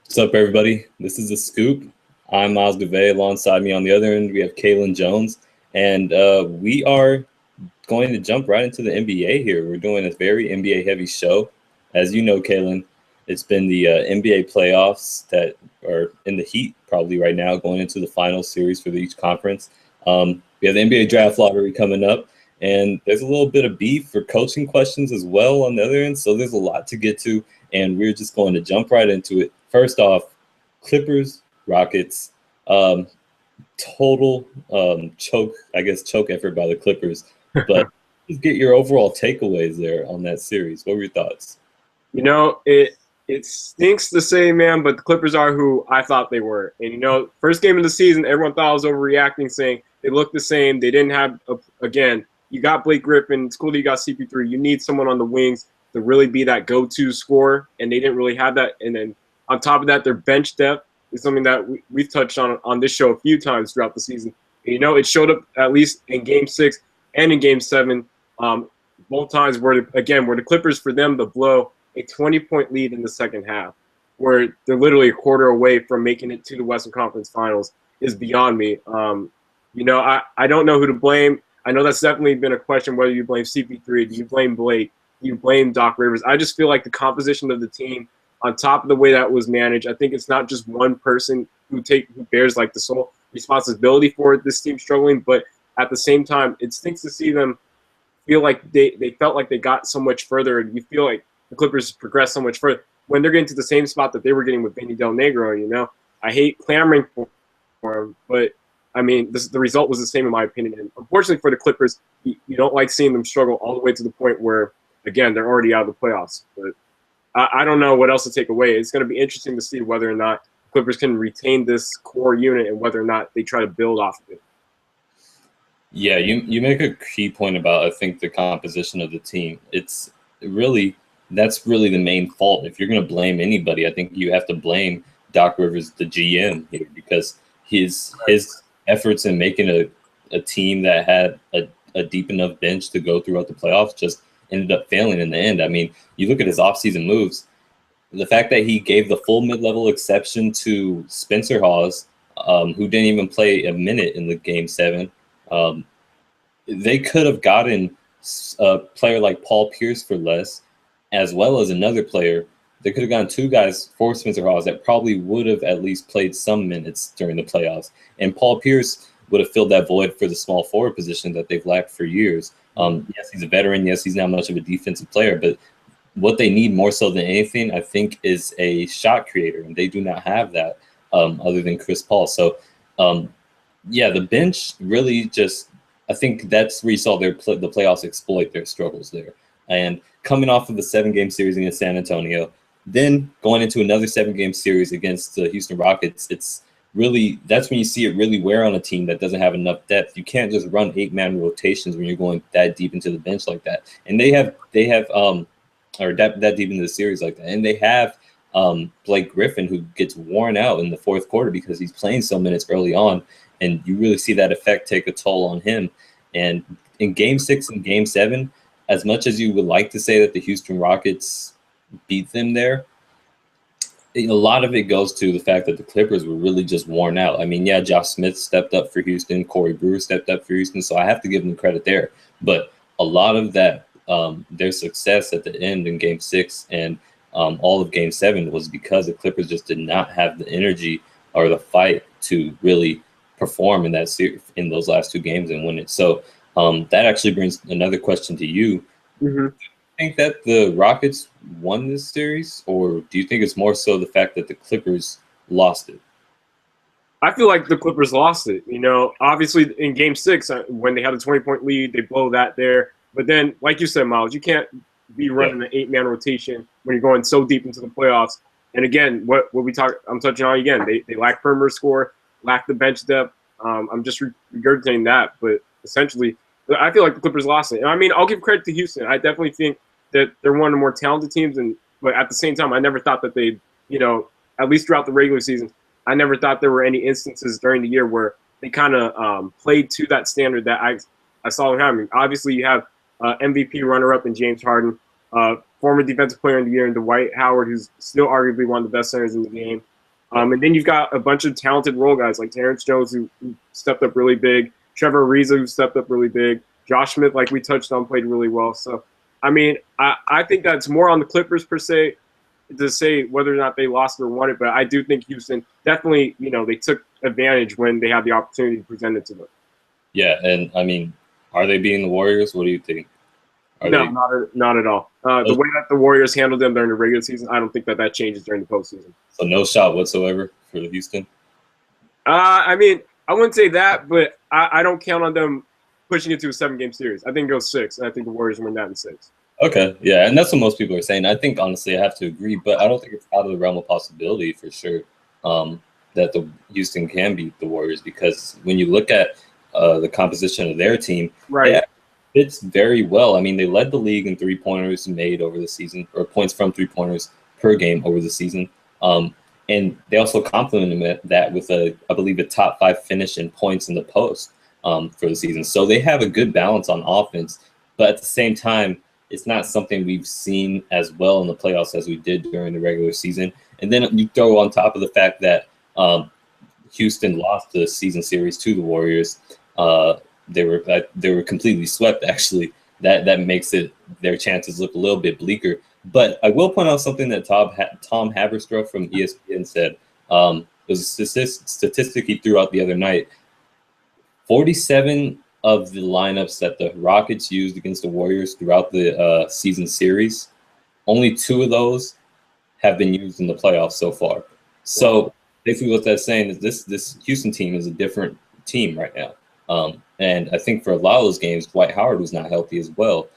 What's up, everybody? This is The Scoop. I'm Myles Duve. Alongside me on the other end, we have Kaelen Jones. And we are going to jump right into the NBA here. We're doing a very NBA-heavy show. As you know, Kaelen, it's been the NBA playoffs that are in the heat probably right now, going into the final series for each conference. We have the NBA draft lottery coming up, and there's a little bit of beef for coaching questions as well on the other end. So there's a lot to get to, and we're just going to jump right into it. First off, Clippers, Rockets, um, total choke effort by the Clippers. But just get your overall takeaways there on that series. What were your thoughts? It stinks to say, man, but the Clippers are who I thought they were. And first game of the season, everyone thought I was overreacting, saying they look the same. They didn't have again. You got Blake Griffin. It's cool that you got CP3. You need someone on the wings to really be that go-to scorer, and they didn't really have that. And then on top of that, their bench depth is something that we've touched on this show a few times throughout the season. And, it showed up at least in Game 6 and in Game 7. Both times where the Clippers, for them to blow a 20-point lead in the second half, where they're literally a quarter away from making it to the Western Conference Finals, is beyond me. I don't know who to blame. I know that's definitely been a question, whether you blame CP3, do you blame Blake, do you blame Doc Rivers? I just feel like the composition of the team, on top of the way that was managed, I think it's not just one person who bears like the sole responsibility for this team struggling, but at the same time, it stinks to see them feel like they felt like they got so much further, and you feel like the Clippers progressed so much further when they're getting to the same spot that they were getting with Benny Del Negro. I hate clamoring for him, but I mean, the result was the same in my opinion. And unfortunately for the Clippers, you don't like seeing them struggle all the way to the point where, again, they're already out of the playoffs. But I don't know what else to take away. It's going to be interesting to see whether or not Clippers can retain this core unit and whether or not they try to build off of it. Yeah, you make a key point about, I think, the composition of the team. That's really the main fault. If you're going to blame anybody, I think you have to blame Doc Rivers, the GM, here, because his efforts in making a team that had a deep enough bench to go throughout the playoffs just ended up failing in the end. I mean, you look at his offseason moves, the fact that he gave the full mid-level exception to Spencer Hawes, who didn't even play a minute in the Game 7. They could have gotten a player like Paul Pierce for less, as well as another player. They could have gotten two guys for Spencer Hawes that probably would have at least played some minutes during the playoffs. And Paul Pierce would have filled that void for the small forward position that they've lacked for years. Yes, he's a veteran. Yes, he's not much of a defensive player, but what they need more so than anything, I think, is a shot creator, and they do not have that other than Chris Paul. So, the bench really just, I think that's where you saw the playoffs exploit their struggles there. And coming off of the 7-game series against San Antonio, then going into another 7-game series against the Houston Rockets, that's when you see it really wear on a team that doesn't have enough depth. You can't just run 8-man rotations when you're going that deep into the bench like that. And they have or that deep into the series like that. And they have Blake Griffin, who gets worn out in the fourth quarter because he's playing so minutes early on. And you really see that effect take a toll on him. And in Game 6 and Game 7, as much as you would like to say that the Houston Rockets beat them there, a lot of it goes to the fact that the Clippers were really just worn out. I mean, yeah, Josh Smith stepped up for Houston. Corey Brewer stepped up for Houston. So I have to give them credit there. But a lot of that, their success at the end in Game 6 and all of Game 7 was because the Clippers just did not have the energy or the fight to really perform in those last 2 games and win it. So that actually brings another question to you. Mm-hmm. Do you think that the Rockets won this series, or do you think it's more so the fact that the Clippers lost it? I feel like the Clippers lost it. Obviously in Game 6, when they had a 20-point lead, they blow that there. But then, like you said, Myles, you can't be running an 8-man rotation when you're going so deep into the playoffs. And again, I'm touching on again. They lack perimeter score, lack the bench depth. I'm just regurgitating that, but essentially, I feel like the Clippers lost it. And I mean, I'll give credit to Houston. I definitely think that they're one of the more talented teams, but at the same time, I never thought that they'd, at least throughout the regular season, I never thought there were any instances during the year where they kind of played to that standard that I saw them having. Obviously, you have MVP runner-up in James Harden, former Defensive Player of the Year in Dwight Howard, who's still arguably one of the best centers in the game. And then you've got a bunch of talented role guys like Terrence Jones who stepped up really big, Trevor Ariza who stepped up really big, Josh Smith, like we touched on, played really well. So, I mean, I think that's more on the Clippers per se to say whether or not they lost or won it, but I do think Houston definitely, they took advantage when they had the opportunity presented to them. Yeah, and I mean, are they beating the Warriors? What do you think? No, not at all. The way that the Warriors handled them during the regular season, I don't think that changes during the postseason. So no shot whatsoever for the Houston? I mean, I wouldn't say that, but I don't count on them pushing it to a 7-game series. I think it goes 6, and I think the Warriors win that in 6. Okay, yeah, and that's what most people are saying. I think, honestly, I have to agree, but I don't think it's out of the realm of possibility for sure that the Houston can beat the Warriors, because when you look at the composition of their team, right, it fits very well. I mean, they led the league in three-pointers made over the season, or points from three-pointers per game over the season. And they also complemented that with I believe, a top 5 finish in points in the post for the season. So they have a good balance on offense, but at the same time, it's not something we've seen as well in the playoffs as we did during the regular season. And then you throw on top of the fact that Houston lost the season series to the Warriors. They were completely swept, actually. That makes their chances look a little bit bleaker. But I will point out something that Tom Haberstroh from ESPN said. It was a statistic he threw out the other night. 47 of the lineups that the Rockets used against the Warriors throughout the season series, only 2 of those have been used in the playoffs so far. So basically what that's saying is this Houston team is a different team right now. And I think for a lot of those games, Dwight Howard was not healthy as well.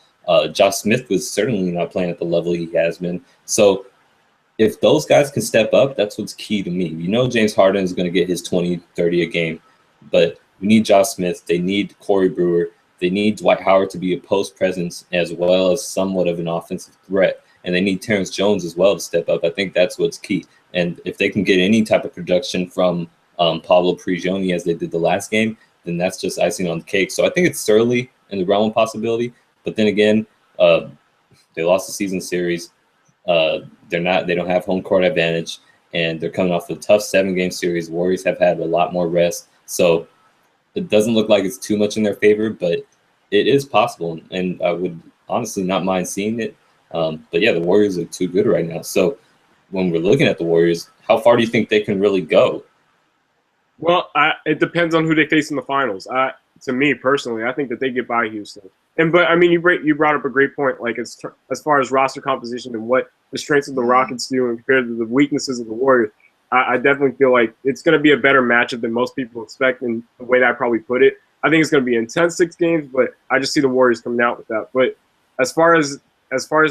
Josh Smith was certainly not playing at the level he has been. So if those guys can step up, that's what's key to me. James Harden is going to get his 20, 30 a game, but we need Josh Smith. They need Corey Brewer. They need Dwight Howard to be a post presence as well as somewhat of an offensive threat. And they need Terrence Jones as well to step up. I think that's what's key. And if they can get any type of production from Pablo Prigioni as they did the last game, then that's just icing on the cake. So I think it's early in the realm of possibility. But then again, they lost the season series. They don't have home court advantage, and they're coming off a tough 7-game series. Warriors have had a lot more rest. So it doesn't look like it's too much in their favor, but it is possible. And I would honestly not mind seeing it. But yeah, the Warriors are too good right now. So when we're looking at the Warriors, how far do you think they can really go? Well, it depends on who they face in the finals. To me personally, I think that they get by Houston. But I mean, you brought up a great point. Like as far as roster composition and what the strengths of the Rockets do and compared to the weaknesses of the Warriors, I definitely feel like it's going to be a better matchup than most people expect. And the way that I probably put it, I think it's going to be intense 6 games, but I just see the Warriors coming out with that. But as far as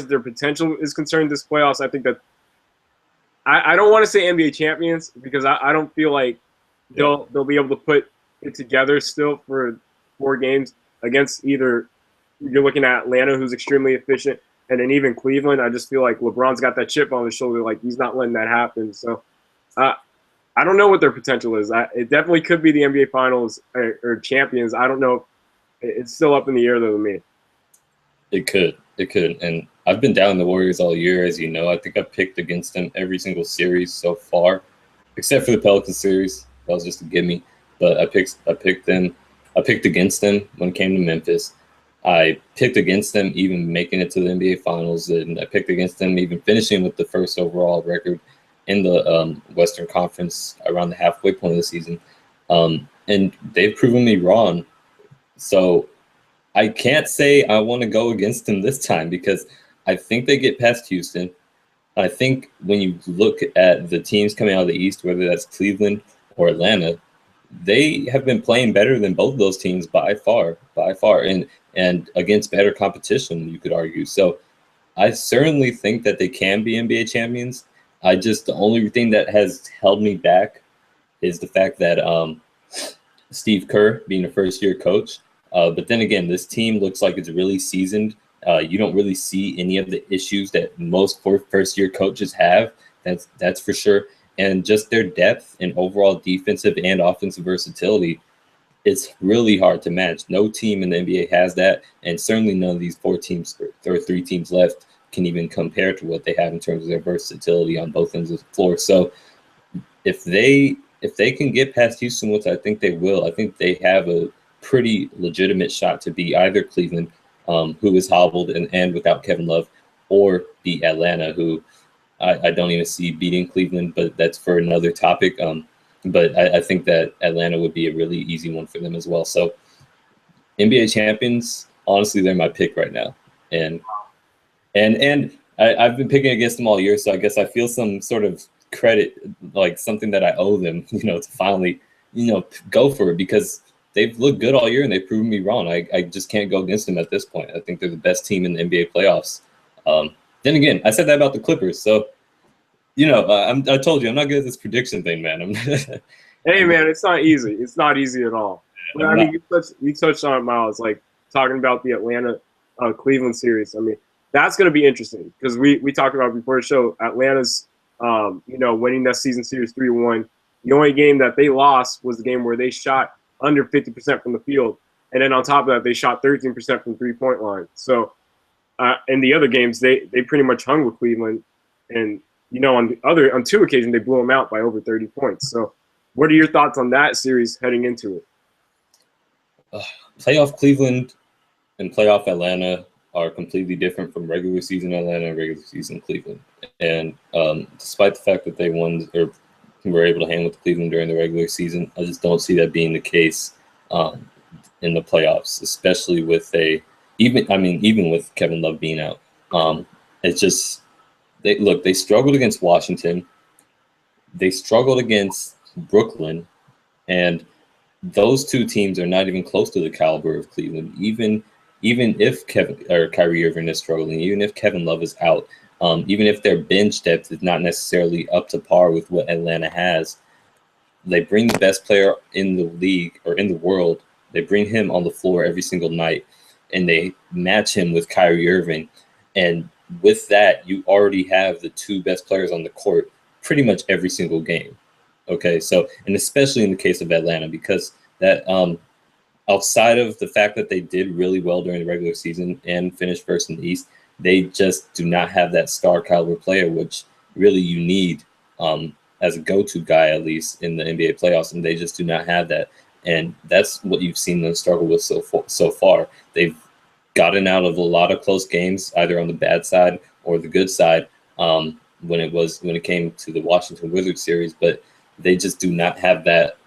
their potential is concerned, this playoffs, I think that I don't want to say NBA champions because I don't feel like they'll be able to put it together still for 4 games against either. You're looking at Atlanta, who's extremely efficient, and then even Cleveland. I just feel like LeBron's got that chip on his shoulder, like he's not letting that happen. So I don't know what their potential is. It definitely could be the NBA Finals or champions. I don't know. It's still up in the air, though, to me. It could. And I've been down the Warriors all year, as you know. I think I've picked against them every single series so far, except for the Pelicans series. That was just a gimme. But I picked them. I picked against them when it came to Memphis. I picked against them even making it to the NBA Finals, and I picked against them even finishing with the first overall record in the Western Conference around the halfway point of the season. And they've proven me wrong. So I can't say I want to go against them this time because I think they get past Houston. I think when you look at the teams coming out of the East, whether that's Cleveland or Atlanta, they have been playing better than both of those teams by far, and against better competition, you could argue. So I certainly think that they can be NBA champions. The only thing that has held me back is the fact that Steve Kerr being a first-year coach. But then again, this team looks like it's really seasoned. You don't really see any of the issues that most first-year coaches have. That's for sure. And just their depth and overall defensive and offensive versatility, it's really hard to match. No team in the NBA has that, and certainly none of these 4 teams or 3 teams left can even compare to what they have in terms of their versatility on both ends of the floor. So if they can get past Houston, which I think they will, I think they have a pretty legitimate shot to be either Cleveland, who is hobbled and without Kevin Love, or beat Atlanta, who I don't even see beating Cleveland, but that's for another topic. But I think that Atlanta would be a really easy one for them as well. So NBA champions, honestly, they're my pick right now. And I've been picking against them all year, so I guess I feel some sort of credit, like something that I owe them, to finally, go for it, because they've looked good all year and they've proven me wrong. I just can't go against them at this point. I think they're the best team in the NBA playoffs. Then again, I said that about the Clippers, so I told you I'm not good at this prediction thing, man. Hey, man, it's not easy. It's not easy at all. But I mean, you touched on it, Myles, like talking about the Atlanta Cleveland series. I mean, that's going to be interesting because we talked about before the show. Atlanta's, winning that season series 3-1. The only game that they lost was the game where they shot under 50% from the field, and then on top of that, they shot 13% from 3-point line. So, in the other games, they pretty much hung with Cleveland, and on two occasions they blew them out by over 30 points. So, what are your thoughts on that series heading into it? Playoff Cleveland and playoff Atlanta are completely different from regular season Atlanta and regular season Cleveland. And despite the fact that they won or were able to hang with Cleveland during the regular season, I just don't see that being the case in the playoffs, especially with even with Kevin Love being out. It's just they struggled against Washington. They struggled against Brooklyn, and those two teams are not even close to the caliber of Cleveland. Even if Kyrie Irving is struggling, even if Kevin Love is out, even if their bench depth is not necessarily up to par with what Atlanta has, they bring the best player in the league or in the world. They bring him on the floor every single night, and they match him with Kyrie Irving. And with that, you already have the two best players on the court pretty much every single game. Okay, so, and especially in the case of Atlanta, because that outside of the fact that they did really well during the regular season and finished first in the East, they just do not have that star caliber player, which really you need as a go-to guy, at least in the NBA playoffs, and they just do not have that. And that's what you've seen them struggle with so far. They've gotten out of a lot of close games, either on the bad side or the good side, when it came to the Washington Wizards series, but they just do not have that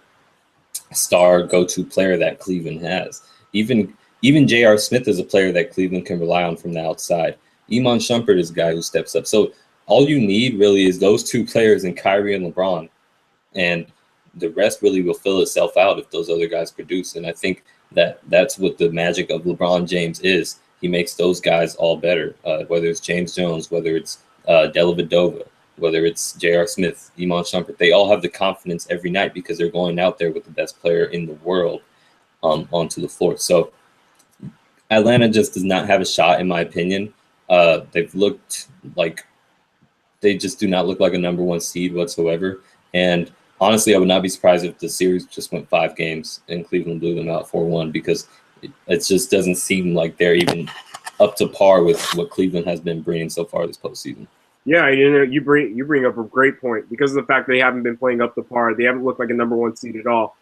star go-to player that Cleveland has. Even J.R. Smith is a player that Cleveland can rely on from the outside. Iman Shumpert is a guy who steps up. So all you need really is those two players in Kyrie and LeBron, and the rest really will fill itself out if those other guys produce. And I think that's what the magic of LeBron James is. He makes those guys all better, whether it's James Jones, whether it's Dellavedova, whether it's J.R. Smith, Iman Shumpert. They all have the confidence every night because they're going out there with the best player in the world onto the floor. So Atlanta just does not have a shot, in my opinion. They've looked like they just do not look like a number one seed whatsoever. And honestly, I would not be surprised if the series just went 5 games and Cleveland blew them out 4-1, because it just doesn't seem like they're even up to par with what Cleveland has been bringing so far this postseason. Yeah, you bring up a great point because of the fact they haven't been playing up to par. They haven't looked like a number one seed at all.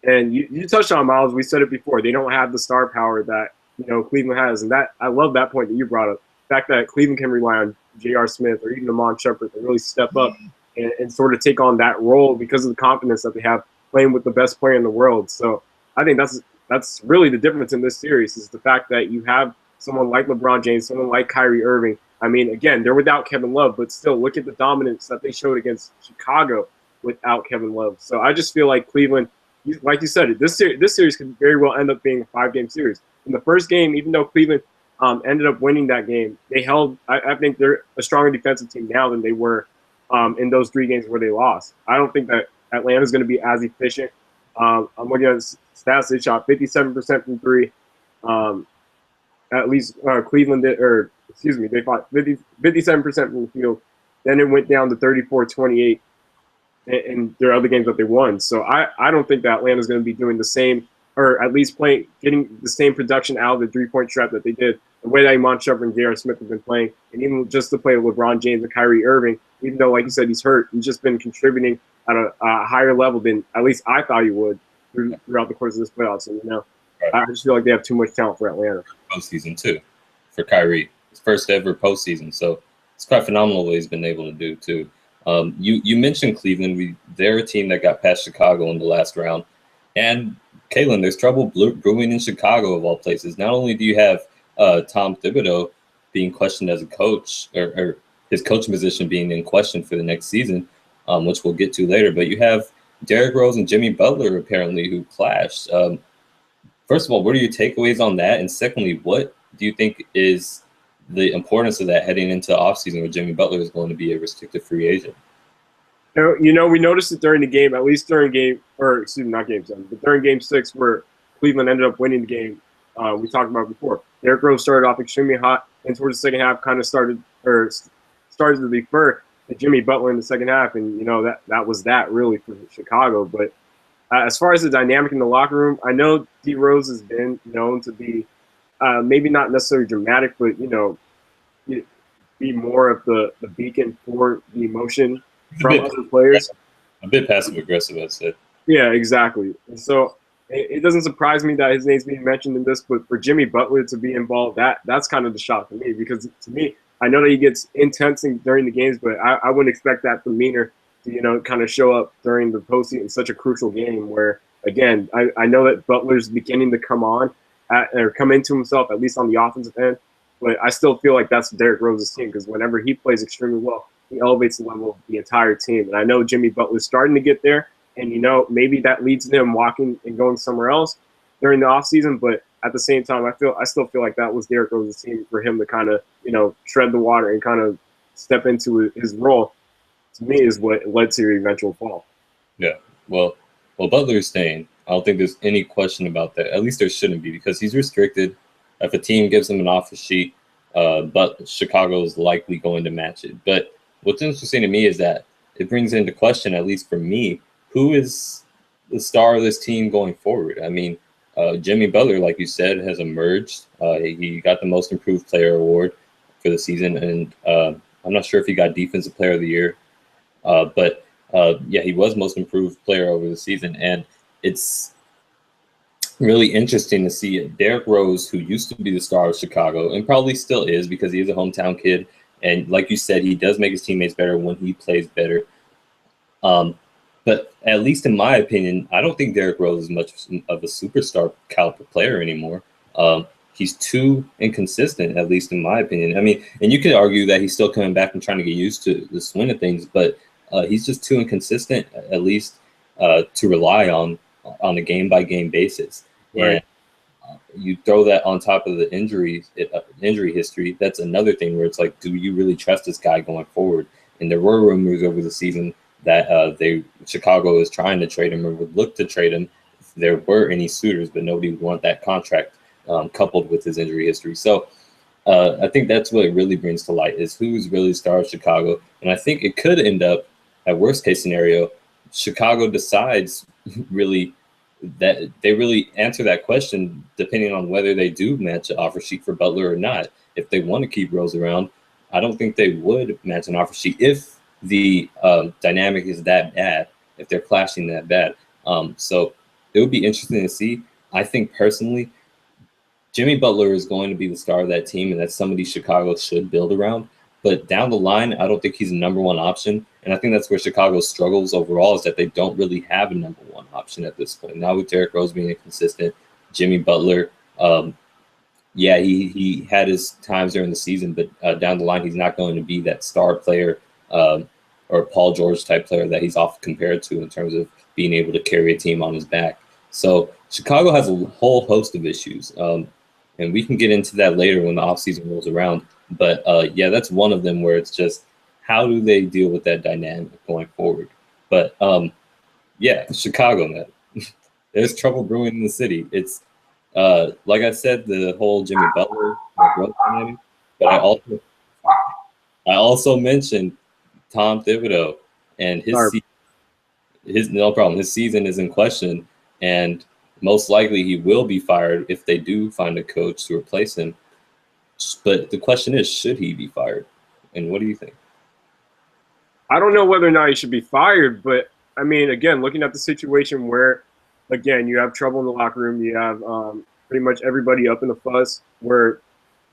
And you touched on, Myles. We said it before. They don't have the star power that Cleveland has, and that I love that point that you brought up. The fact that Cleveland can rely on J.R. Smith or even Iman Shumpert to really step up and sort of take on that role because of the confidence that they have playing with the best player in the world. So I think that's really the difference in this series is the fact that you have someone like LeBron James, someone like Kyrie Irving. I mean, again, they're without Kevin Love, but still look at the dominance that they showed against Chicago without Kevin Love. So I just feel like Cleveland, like you said, this series could very well end up being a 5-game series. In the first game, even though Cleveland ended up winning that game, they held. I think they're a stronger defensive team now than they were in those 3 games where they lost. I don't think that Atlanta's going to be as efficient. I'm looking at stats. They shot 57% from 3. At least Cleveland did, they fought 57% from the field. Then it went down to 34-28 in their other games that they won. So I don't think that Atlanta's going to be doing the same or at least getting the same production out of the 3-point trap that they did. The way that Iman Shumpert and J.R. Smith have been playing, and even just to play with LeBron James and Kyrie Irving, even though, like you said, he's hurt, he's just been contributing at a higher level than at least I thought he would throughout the course of this playoffs. And, I just feel like they have too much talent for Atlanta. Postseason, too, for Kyrie. His first ever postseason. So it's quite phenomenal what he's been able to do, too. You mentioned Cleveland. They're a team that got past Chicago in the last round. And, Kaelen, there's trouble brewing in Chicago, of all places. Not only do you have Tom Thibodeau being questioned as a coach, or his coaching position being in question for the next season, which we'll get to later, but you have Derrick Rose and Jimmy Butler, apparently, who clashed. First of all, what are your takeaways on that? And secondly, what do you think is the importance of that heading into the offseason where Jimmy Butler is going to be a restricted free agent? We noticed it during the game, at least during not game 7, but during game 6 where Cleveland ended up winning the game. We talked about it before. Derrick Rose started off extremely hot, and towards the second half kind of started to defer to Jimmy Butler in the second half, and that was that really for Chicago. But as far as the dynamic in the locker room, I know D Rose has been known to be maybe not necessarily dramatic, but be more of the beacon for the emotion from other players. A bit passive aggressive, I'd say. Yeah, exactly. And so it doesn't surprise me that his name's being mentioned in this, but for Jimmy Butler to be involved, that's kind of the shock for me, because to me, I know that he gets intense during the games, but I wouldn't expect that demeanor to kind of show up during the postseason in such a crucial game where, again, I know that Butler's beginning to come into himself, at least on the offensive end, but I still feel like that's Derrick Rose's team, because whenever he plays extremely well, he elevates the level of the entire team. And I know Jimmy Butler's starting to get there, and maybe that leads to him walking and going somewhere else during the offseason, but at the same time, I still feel like that was Derrick Rose's team for him to kind of, tread the water and kind of step into his role. To me, is what led to the eventual fall. Yeah, well, Butler is staying. I don't think there's any question about that. At least there shouldn't be, because he's restricted. If a team gives him an offer sheet, but Chicago is likely going to match it. But what's interesting to me is that it brings into question, at least for me, who is the star of this team going forward. I mean, Jimmy Butler, like you said, has emerged. He got the Most Improved Player award for the season, and I'm not sure if he got Defensive Player of the Year. But he was Most Improved Player over the season. And it's really interesting to see Derrick Rose, who used to be the star of Chicago and probably still is because he is a hometown kid. And like you said, he does make his teammates better when he plays better. But at least in my opinion, I don't think Derrick Rose is much of a superstar caliber player anymore. He's too inconsistent, at least in my opinion. I mean, and you could argue that he's still coming back and trying to get used to the swing of things, but he's just too inconsistent, at least to rely on a game-by-game basis. Right. And you throw that on top of the injury history, that's another thing where it's like, do you really trust this guy going forward? And there were rumors over the season that Chicago is trying to trade him or would look to trade him if there were any suitors, but nobody would want that contract coupled with his injury history. So I think that's what it really brings to light is who's really the star of Chicago. And I think it could end up, at worst case scenario, Chicago decides really that they really answer that question depending on whether they do match an offer sheet for Butler or not. If they want to keep Rose around, I don't think they would match an offer sheet if the dynamic is that bad, if they're clashing that bad. So it would be interesting to see. I think personally, Jimmy Butler is going to be the star of that team, and that's somebody Chicago should build around. But down the line, I don't think he's a number one option. And I think that's where Chicago struggles overall is that they don't really have a number one option at this point. Now with Derrick Rose being inconsistent, Jimmy Butler, he had his times during the season, but down the line, he's not going to be that star player or Paul George type player that he's often compared to in terms of being able to carry a team on his back. So Chicago has a whole host of issues. And we can get into that later when the offseason rolls around. But, that's one of them where it's just how do they deal with that dynamic going forward? But, Chicago, man. There's trouble brewing in the city. It's, like I said, the whole Jimmy Butler dynamic. But I also mentioned Tom Thibodeau and his season is in question. And most likely he will be fired if they do find a coach to replace him. But the question is, should he be fired? And what do you think? I don't know whether or not he should be fired, but I mean, again, looking at the situation where, again, you have trouble in the locker room, you have pretty much everybody up in the fuss, where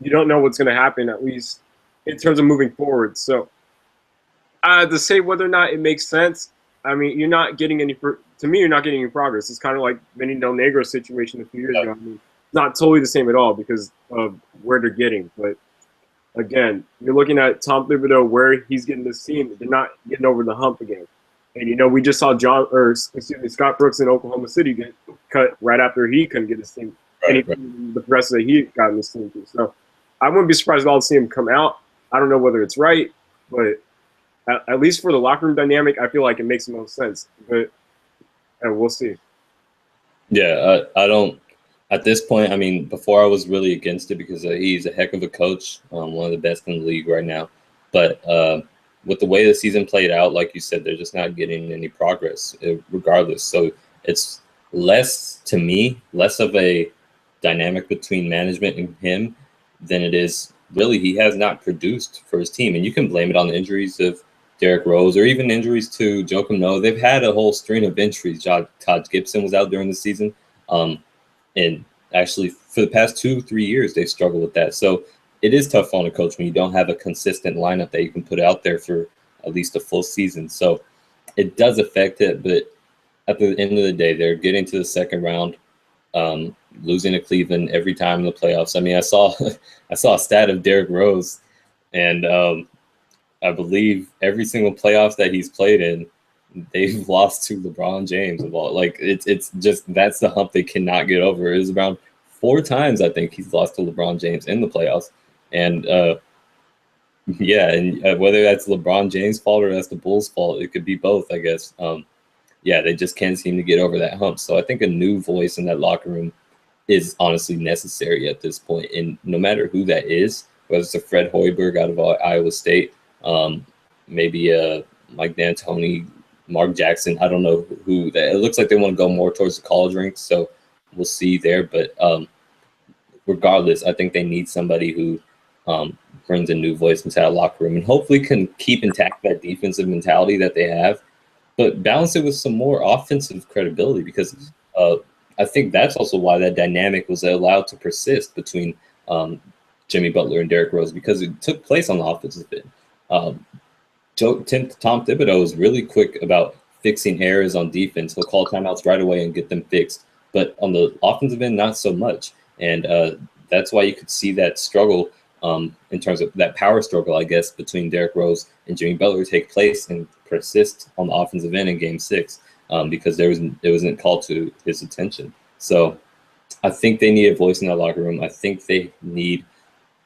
you don't know what's going to happen, at least in terms of moving forward. So, to say whether or not it makes sense, I mean, you're not getting any. To me, you're not getting any progress. It's kind of like Vinny Del Negro's situation a few years ago. I mean, not totally the same at all because of where they're getting, but again, you're looking at Tom Thibodeau where he's getting this team. They're not getting over the hump again. And we just saw Scott Brooks in Oklahoma City get cut right after he couldn't get his team, Right. the progress that he got in this team too. So I wouldn't be surprised at all to see him come out. I don't know whether it's right, but at least for the locker room dynamic, I feel like it makes the most sense. But we'll see. Yeah, I don't. At this point, I mean, before I was really against it because he's a heck of a coach, one of the best in the league right now. But with the way the season played out, like you said, they're just not getting any progress regardless. So it's to me, less of a dynamic between management and him than it is really he has not produced for his team. And you can blame it on the injuries of Derrick Rose or even injuries to Joakim Noah. They've had a whole string of injuries. Todd Gibson was out during the season. And actually, for the past 2-3 years, they've struggled with that. So it is tough on a coach when you don't have a consistent lineup that you can put out there for at least a full season. So it does affect it. But at the end of the day, they're getting to the second round, losing to Cleveland every time in the playoffs. I mean, I saw a stat of Derrick Rose, and I believe every single playoffs that he's played in, they've lost to LeBron James. It's just that's the hump they cannot get over. It was around 4 times I think he's lost to LeBron James in the playoffs, and whether that's LeBron James' fault or that's the Bulls' fault, it could be both, I guess. They just can't seem to get over that hump. So I think a new voice in that locker room is honestly necessary at this point, and no matter who that is, whether it's a Fred Hoiberg out of Iowa State, maybe Mike D'Antoni, Mark Jackson. I don't know who that. It looks like they want to go more towards the college ranks, so we'll see there. But regardless, I think they need somebody who brings a new voice into that locker room and hopefully can keep intact that defensive mentality that they have, but balance it with some more offensive credibility because I think that's also why that dynamic was allowed to persist between Jimmy Butler and Derrick Rose because it took place on the offensive end. Tom Thibodeau is really quick about fixing errors on defense. He'll call timeouts right away and get them fixed. But on the offensive end, not so much. And that's why you could see that struggle in terms of that power struggle, I guess, between Derrick Rose and Jimmy Butler take place and persist on the offensive end in Game 6 because it wasn't called to his attention. So I think they need a voice in that locker room. I think they need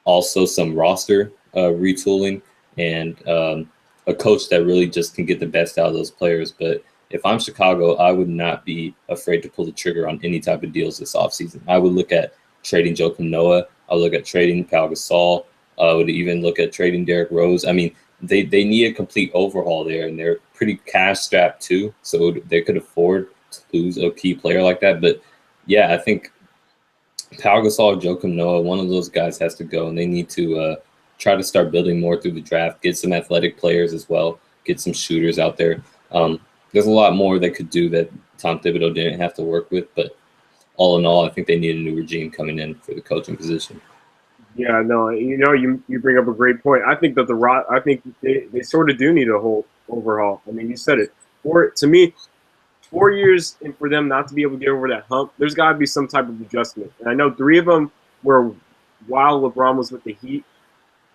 also some roster retooling and a coach that really just can get the best out of those players. But if I'm Chicago, I would not be afraid to pull the trigger on any type of deals this offseason. I would look at trading Joakim Noah. I would look at trading Pau Gasol. I would even look at trading Derrick Rose. I mean, they need a complete overhaul there, and they're pretty cash-strapped too, so they could afford to lose a key player like that. But, yeah, I think Pau Gasol or Joakim Noah, one of those guys has to go, and they need to try to start building more through the draft, get some athletic players as well, get some shooters out there. There's a lot more they could do that Tom Thibodeau didn't have to work with, but all in all, I think they need a new regime coming in for the coaching position. Yeah, no, you bring up a great point. I think that I think they sort of do need a whole overhaul. I mean, you said it. To me, 4 years and for them not to be able to get over that hump, there's got to be some type of adjustment. And I know 3 of them were while LeBron was with the Heat,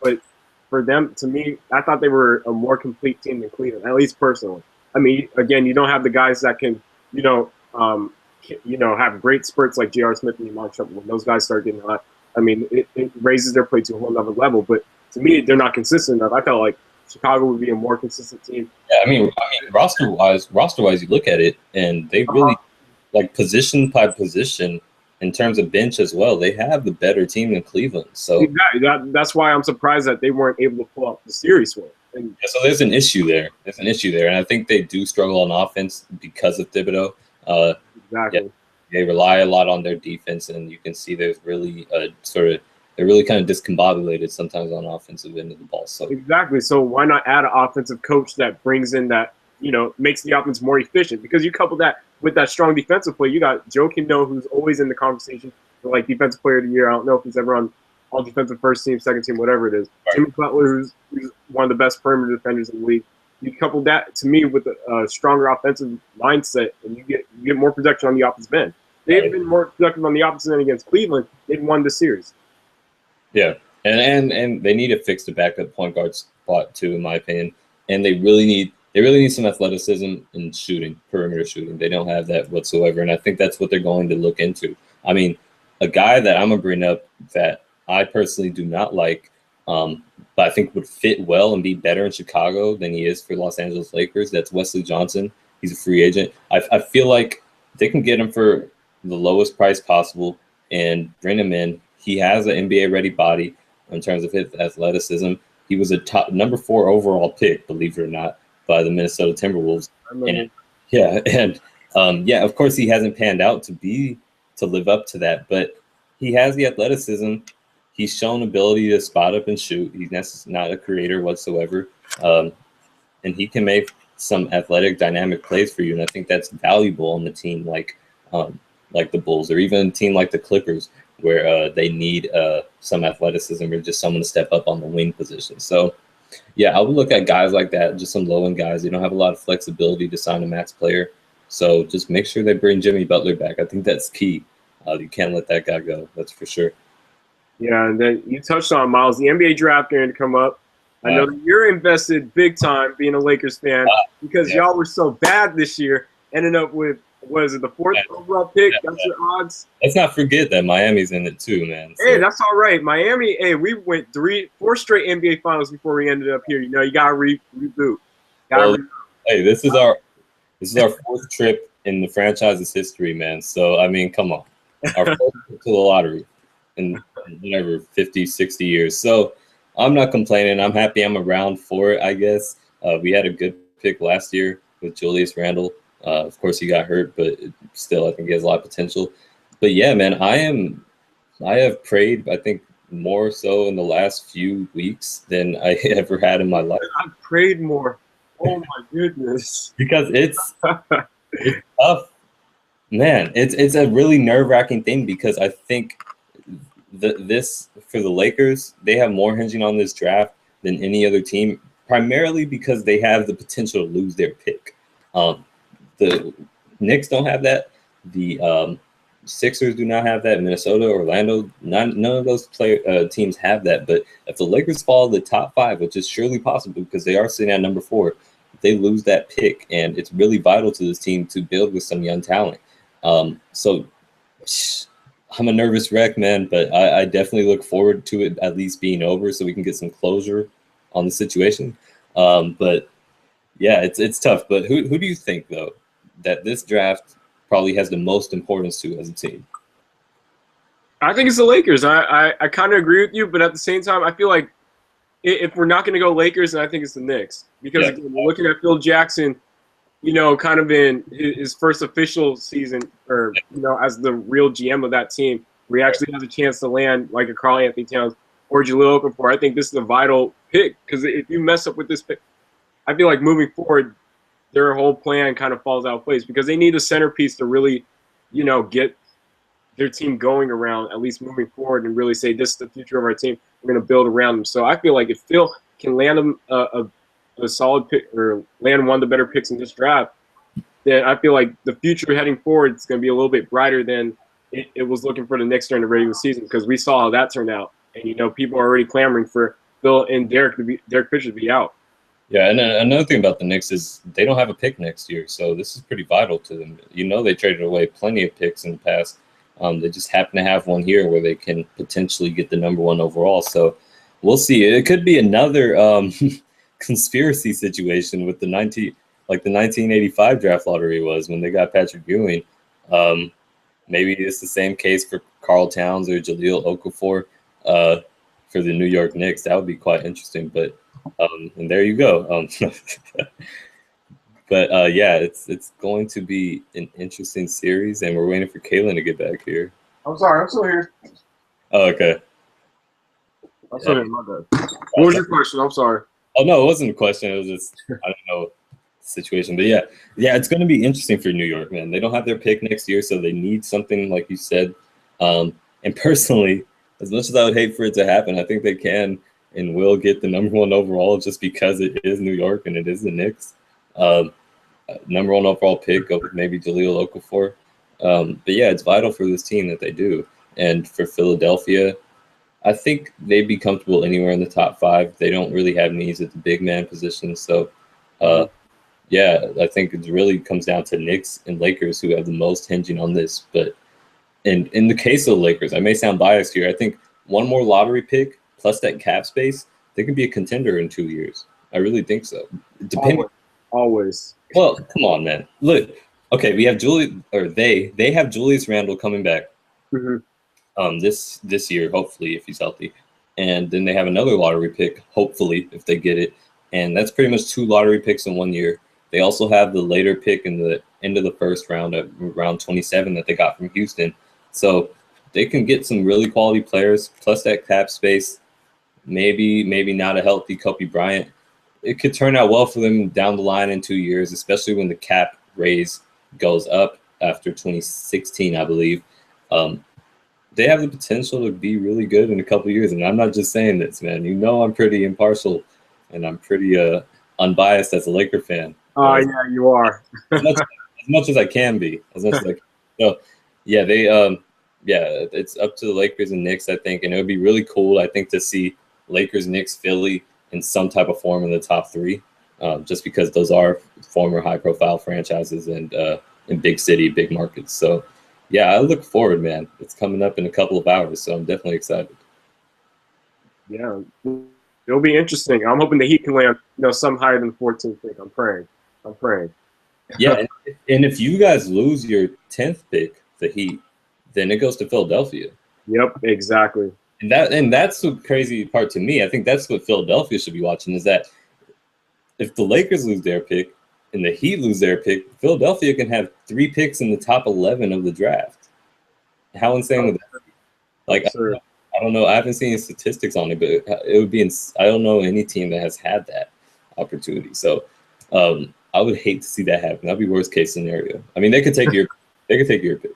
but for them, to me, I thought they were a more complete team than Cleveland, at least personally. I mean, again, you don't have the guys that can, have great spurts like J.R. Smith and Iman Shumpert. When those guys start getting hot, I mean, it raises their play to a whole other level. But to me, they're not consistent enough. I felt like Chicago would be a more consistent team. Yeah, I mean, roster-wise, you look at it, and they really, like position by position, in terms of bench as well, they have the better team than Cleveland. So that's why I'm surprised that they weren't able to pull out the series win. And so there's an issue there. And I think they do struggle on offense because of Thibodeau. Exactly. They rely a lot on their defense, and you can see there's really they're really kind of discombobulated sometimes on offensive end of the ball. So exactly. So why not add an offensive coach that brings in that, makes the offense more efficient? Because you couple that with that strong defensive play, you got Joe Kino, who's always in the conversation for like defensive player of the year. I don't know if he's ever on all defensive first team, second team, whatever it is. Right. Jimmy Butler, who's one of the best perimeter defenders in the league. You couple that to me with a stronger offensive mindset, and you get more production on the offensive end. They've been more productive on the opposite end against Cleveland. They've won the series. Yeah, and they need to fix the backup point guard spot too, in my opinion. And they really need some athleticism in shooting, perimeter shooting. They don't have that whatsoever, and I think that's what they're going to look into. I mean, a guy that I'm gonna bring up that I personally do not like, but I think would fit well and be better in Chicago than he is for Los Angeles Lakers. That's Wesley Johnson. He's a free agent. I feel like they can get him for the lowest price possible and bring him in. He has an NBA-ready body in terms of his athleticism. He was a top number 4 overall pick, believe it or not, by the Minnesota Timberwolves. Of course, he hasn't panned out to live up to that, but he has the athleticism. He's shown ability to spot up and shoot. He's not a creator whatsoever, and he can make some athletic, dynamic plays for you. And I think that's valuable on the team like the Bulls, or even a team like the Clippers, where they need some athleticism or just someone to step up on the wing position. So, yeah, I would look at guys like that, just some low-end guys. They don't have a lot of flexibility to sign a max player. So just make sure they bring Jimmy Butler back. I think that's key. You can't let that guy go. That's for sure. Yeah, and then you touched on Myles. The NBA draft going to come up. I know that you're invested big time being a Lakers fan because y'all were so bad this year, ended up with, what is it, the 4th overall pick? That's your odds. Let's not forget that Miami's in it too, man. So. Hey, that's all right. Miami, we went 4 straight NBA finals before we ended up here. You got to reboot. Hey, this is our 4th trip in the franchise's history, man. So, I mean, come on. Our 4th trip to the lottery in whatever, 50, 60 years. So, I'm not complaining. I'm happy I'm around for it, I guess. We had a good pick last year with Julius Randle. Of course, he got hurt, but still, I think he has a lot of potential. But yeah, man, I have prayed, I think, more so in the last few weeks than I ever had in my life. I've prayed more. Oh my goodness! Because it's tough, man. It's a really nerve-wracking thing because I think this for the Lakers, they have more hinging on this draft than any other team, primarily because they have the potential to lose their pick. The Knicks don't have that. The Sixers do not have that. Minnesota, Orlando, none of those teams have that. But if the Lakers fall to the top 5, which is surely possible because they are sitting at number 4, they lose that pick, and it's really vital to this team to build with some young talent. So I'm a nervous wreck, man, but I definitely look forward to it at least being over so we can get some closure on the situation. But yeah, it's tough. But who do you think, though, that this draft probably has the most importance to as a team? I think it's the Lakers. I kind of agree with you, but at the same time, I feel like if we're not going to go Lakers, then I think it's the Knicks. Because again, we're looking at Phil Jackson, kind of in his first official season, or as the real GM of that team, where he actually has a chance to land like a Karl Anthony Towns or Jahlil Okafor. I think this is a vital pick because if you mess up with this pick, I feel like moving forward, their whole plan kind of falls out of place because they need a centerpiece to really, get their team going around, at least moving forward, and really say, this is the future of our team. We're going to build around them. So I feel like if Phil can land them a solid pick or land one of the better picks in this draft, then I feel like the future heading forward is going to be a little bit brighter than it was looking for the Knicks during the regular season because we saw how that turned out. And, people are already clamoring for Phil and Derek Fisher to be out. Yeah, and another thing about the Knicks is they don't have a pick next year, so this is pretty vital to them. They traded away plenty of picks in the past. They just happen to have one here where they can potentially get the number 1 overall. So we'll see. It could be another conspiracy situation with the 1985 draft lottery was when they got Patrick Ewing. Maybe it's the same case for Karl Towns or Jahlil Okafor for the New York Knicks. That would be quite interesting, but. And there you go. But yeah, it's going to be an interesting series, and we're waiting for Kaelen to get back here. I'm sorry, I'm still here. Oh, okay. I'm still here. My bad. What was your question? I'm sorry. Oh no, it wasn't a question. It was just I don't know the situation. But yeah, it's going to be interesting for New York, man. They don't have their pick next year, so they need something like you said. And personally, as much as I would hate for it to happen, I think they can and will get the #1 overall just because it is New York and it is the Knicks. #1 overall pick of maybe Jahlil Okafor. But yeah, it's vital for this team that they do. And for Philadelphia, I think they'd be comfortable anywhere in the top 5. They don't really have needs at the big man position. So, yeah, I think it really comes down to Knicks and Lakers who have the most hinging on this. But in the case of the Lakers, I may sound biased here. I think one more lottery pick plus that cap space, they could be a contender in 2 years. I really think so. Depending. Always. Well, come on, man. Look, okay, we have they have Julius Randle coming back. This year, hopefully, if he's healthy. And then they have another lottery pick, hopefully, if they get it. And that's pretty much 2 lottery picks in 1 year. They also have the later pick in the end of the first round, at round 27, that they got from Houston. So they can get some really quality players, plus that cap space. Maybe not a healthy Kobe Bryant. It could turn out well for them down the line in 2 years, especially when the cap raise goes up after 2016, I believe. They have the potential to be really good in a couple of years. And I'm not just saying this, man. You know I'm pretty impartial and I'm pretty unbiased as a Laker fan. Oh, yeah, you are. as much as I can be. As much as I can. So, yeah, it's up to the Lakers and Knicks, I think. And it would be really cool, I think, to see Lakers, Knicks, Philly in some type of form in the top 3, just because those are former high-profile franchises and in big city, big markets. So, yeah, I look forward, man. It's coming up in a couple of hours, so I'm definitely excited. Yeah, it'll be interesting. I'm hoping the Heat can land, some higher than 14th pick. I'm praying. Yeah, and if you guys lose your 10th pick, the Heat, then it goes to Philadelphia. Yep, exactly. And that's the crazy part to me. I think that's what Philadelphia should be watching, is that if the Lakers lose their pick and the Heat lose their pick, Philadelphia can have 3 picks in the top 11 of the draft. How insane would that be? Like, Sure. I don't know. I haven't seen any statistics on it, but it would be. I don't know any team that has had that opportunity. So, I would hate to see that happen. That'd be worst case scenario. I mean, they could take your pick,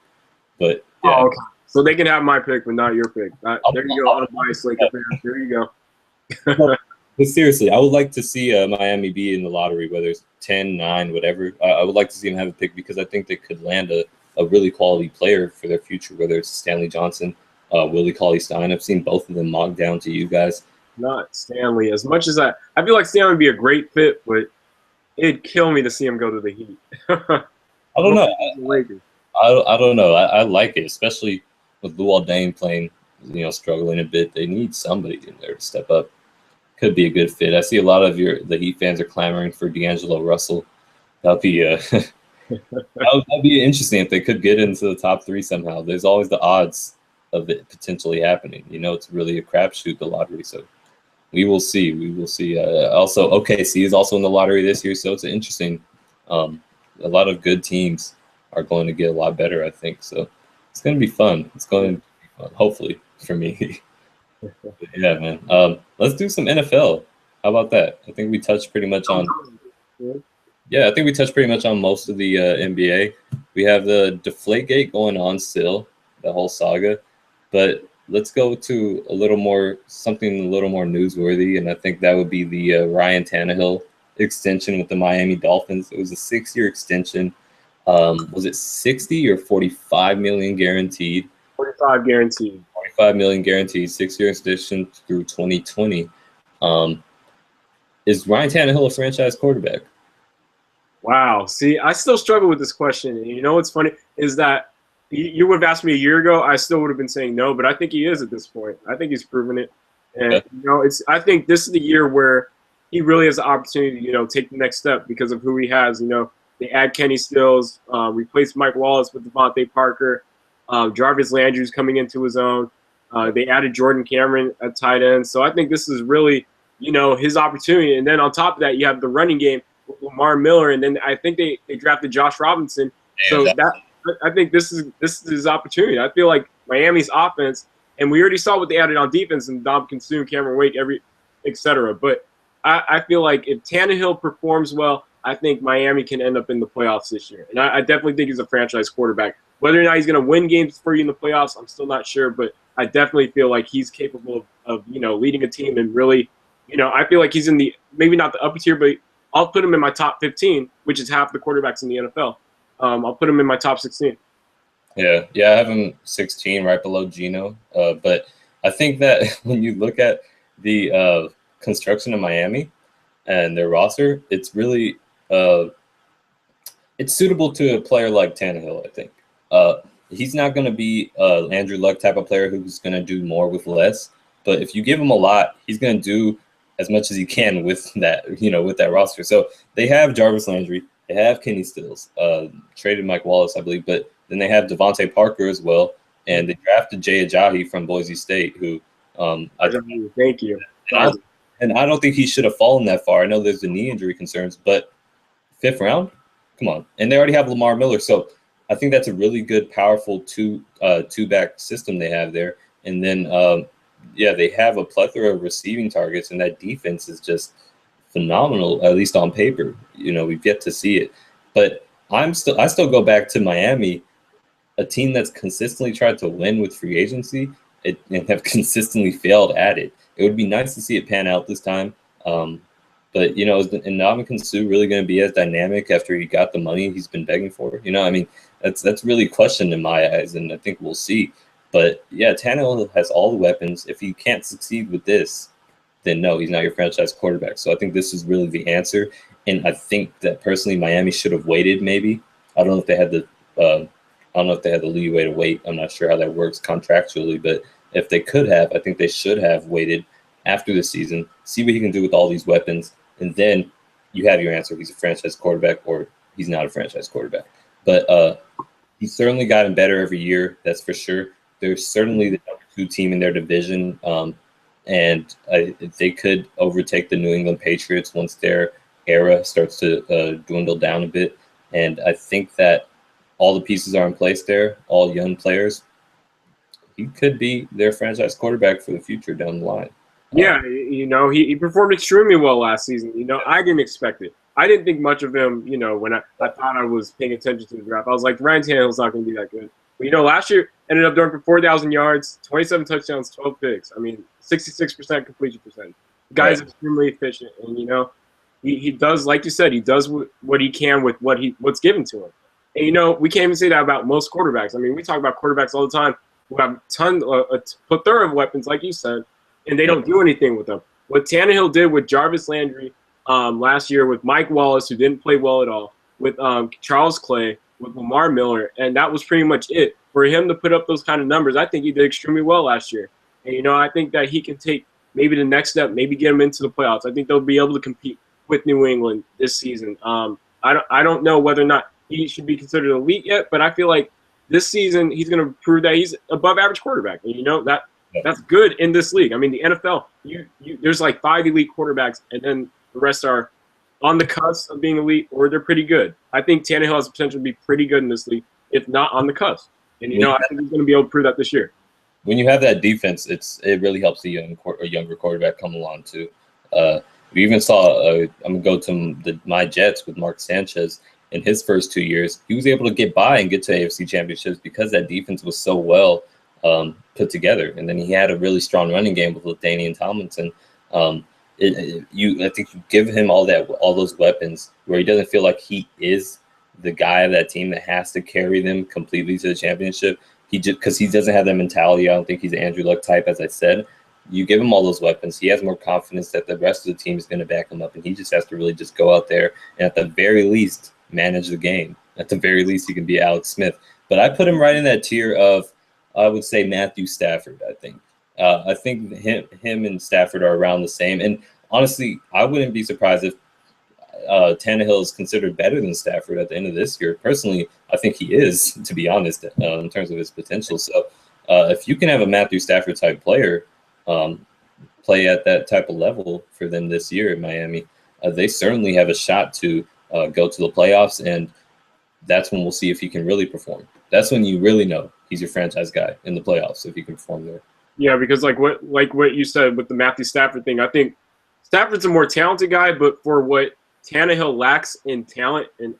but yeah. Oh, okay. So they can have my pick, but not your pick. There you go, unbiased Laker fans. There you go. But seriously, I would like to see Miami be in the lottery, whether it's 10, 9, whatever. I would like to see them have a pick because I think they could land a really quality player for their future, whether it's Stanley Johnson, Willie Cauley-Stein. I've seen both of them mocked down to you guys. Not Stanley. As much as I feel like Stanley would be a great fit, but it'd kill me to see him go to the Heat. I don't know. I don't know. I like it, especially with Luol Deng playing, struggling a bit. They need somebody in there to step up. Could be a good fit. I see a lot of the Heat fans are clamoring for D'Angelo Russell. That'd be that'd be interesting if they could get into the top 3 somehow. There's always the odds of it potentially happening. It's really a crapshoot, the lottery. So we will see. We will see. Also, OKC is also in the lottery this year, so it's interesting. A lot of good teams are going to get a lot better, I think. So it's going to be fun. It's going to be fun, hopefully, for me. Yeah, man. Let's do some NFL. How about that? I think we touched pretty much on. Yeah, I think we touched pretty much on most of the NBA. We have the Deflategate going on still, the whole saga, but let's go to something a little more newsworthy, and I think that would be the Ryan Tannehill extension with the Miami Dolphins. It was a 6-year extension. Was it 60 or 45 million guaranteed? 45 guaranteed. 45 million guaranteed, 6-year extension through 2020. Is Ryan Tannehill a franchise quarterback? Wow. See, I still struggle with this question. And you know what's funny is that you would have asked me a year ago, I still would have been saying no, but I think he is at this point. I think he's proven it. And, I think this is the year where he really has the opportunity to, take the next step because of who he has. They add Kenny Stills, replace Mike Wallace with Devontae Parker. Jarvis Landry's coming into his own. They added Jordan Cameron at tight end. So I think this is really, his opportunity. And then on top of that, you have the running game Lamar Miller, and then I think they drafted Josh Robinson. So that I think this is his opportunity. I feel like Miami's offense, and we already saw what they added on defense, and Dom Consume, Cameron Wake, etc. But I feel like if Tannehill performs well, I think Miami can end up in the playoffs this year. And I definitely think he's a franchise quarterback. Whether or not he's going to win games for you in the playoffs, I'm still not sure. But I definitely feel like he's capable of leading a team and really, I feel like he's in the maybe not the upper tier, but I'll put him in my top 15, which is half the quarterbacks in the NFL. I'll put him in my top 16. Yeah, I have him 16, right below Geno. But I think that when you look at the construction of Miami and their roster, it's really it's suitable to a player like Tannehill. I think he's not going to be Andrew Luck type of player who's going to do more with less. But if you give him a lot, he's going to do as much as he can with that, with that roster. So they have Jarvis Landry, they have Kenny Stills, traded Mike Wallace, I believe, but then they have Devontae Parker as well, and they drafted Jay Ajayi from Boise State, who thank you. And I don't think he should have fallen that far. I know there's the knee injury concerns, but 5th round, come on. And they already have Lamar Miller, so I think that's a really good, powerful two-back system they have there. And then they have a plethora of receiving targets, and that defense is just phenomenal, at least on paper. We've yet to see it. But I still go back to Miami, a team that's consistently tried to win with free agency and have consistently failed at it. It would be nice to see it pan out this time. But, is Ndamukong Suh really going to be as dynamic after he got the money he's been begging for? That's really a question in my eyes, and I think we'll see. But, yeah, Tannehill has all the weapons. If he can't succeed with this, then no, he's not your franchise quarterback. So I think this is really the answer. And I think that personally Miami should have waited maybe. I don't know if they had the leeway to wait. I'm not sure how that works contractually, but if they could have, I think they should have waited after the season, see what he can do with all these weapons, and then you have your answer. He's a franchise quarterback or he's not a franchise quarterback. But he's certainly gotten better every year, that's for sure. They're certainly the number 2 team in their division, and they could overtake the New England Patriots once their era starts to dwindle down a bit. And I think that all the pieces are in place there, all young players. He could be their franchise quarterback for the future down the line. Yeah, he performed extremely well last season. I didn't expect it. I didn't think much of him, when I thought I was paying attention to the draft. I was like, Ryan Tannehill's not going to be that good. But, last year ended up throwing for 4,000 yards, 27 touchdowns, 12 picks. 66% completion percentage. The guy's extremely efficient. And, he does, like you said, he does what he can with what's given to him. And, we can't even say that about most quarterbacks. We talk about quarterbacks all the time who have a plethora of weapons, like you said, and they don't do anything with them. What Tannehill did with Jarvis Landry last year, with Mike Wallace, who didn't play well at all, with Charles Clay, with Lamar Miller, and that was pretty much it. For him to put up those kind of numbers, I think he did extremely well last year. And, I think that he can take maybe the next step, maybe get him into the playoffs. I think they'll be able to compete with New England this season. I don't know whether or not he should be considered elite yet, but I feel like this season he's going to prove that he's above average quarterback. And, that's good in this league. The NFL, there's like 5 elite quarterbacks, and then the rest are on the cusp of being elite, or they're pretty good. I think Tannehill has the potential to be pretty good in this league, if not on the cusp. And, I think he's going to be able to prove that this year. When you have that defense, it really helps a younger quarterback come along too. We even saw, I'm going to go to my Jets with Mark Sanchez. In his first 2 years, he was able to get by and get to AFC championships because that defense was so well put together. And then he had a really strong running game with LaDainian Tomlinson. I think you give him all those weapons where he doesn't feel like he is the guy of that team that has to carry them completely to the championship. Because he doesn't have that mentality. I don't think he's an Andrew Luck type, as I said. You give him all those weapons, he has more confidence that the rest of the team is going to back him up, and he just has to really just go out there and at the very least manage the game. At the very least, he can be Alex Smith. But I put him right in that tier of, I would say, Matthew Stafford. I think him and Stafford are around the same. And honestly, I wouldn't be surprised if Tannehill is considered better than Stafford at the end of this year. Personally, I think he is, to be honest, in terms of his potential. So if you can have a Matthew Stafford type player play at that type of level for them this year in Miami, they certainly have a shot to go to the playoffs, and that's when we'll see if he can really perform. That's when you really know he's your franchise guy in the playoffs, if he can perform there. Yeah, because like what you said with the Matthew Stafford thing, I think Stafford's a more talented guy, but for what Tannehill lacks in talent and